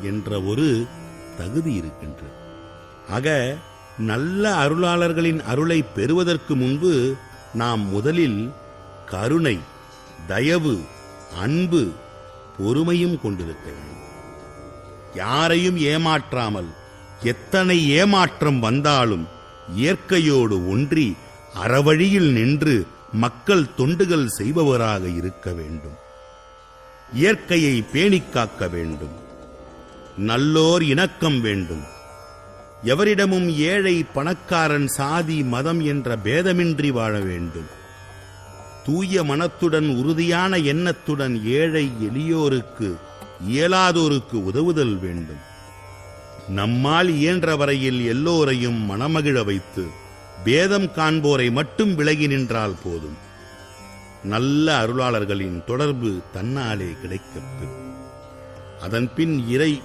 என்ற ஒரு தகுதி இருக்கின்றது. ஆக நல்ல அருளாளர்களின் அருளை பெறுவதற்கு முன்பு நாம் முதலில் கருணை, தயவு, அன்பு, பொறுமையும் கொண்டிருக்க வேண்டும். யாரையும் ஏமாற்றாமல் எத்தனை ஏமாற்றம் வந்தாலும் இயற்கையோடு ஒன்றி அறவழியில் நின்று மக்கள் தொண்டுகள் செய்பவராக இருக்க வேண்டும். இயற்கையை பேணிக் காக்க வேண்டும். நல்லோர் இணக்கம் வேண்டும். எவரிடமும் ஏழை பணக்காரன் சாதி மதம் என்ற பேதமின்றி வாழ வேண்டும். தூய மனத்துடன் உறுதியான எண்ணத்துடன் ஏழை எளியோருக்கு இயலாதோருக்கு உதவுதல் வேண்டும். நம்மால் இயன்ற வரையில் எல்லோரையும் மனமகிழ வைத்து பேதம் காண்போரை மட்டும் விலகி நின்றால் போதும். நல்ல அருளாளர்களின் தொடர்பு தன்னாலே கிடைக்கப்பெறும். அதன்பின் இறை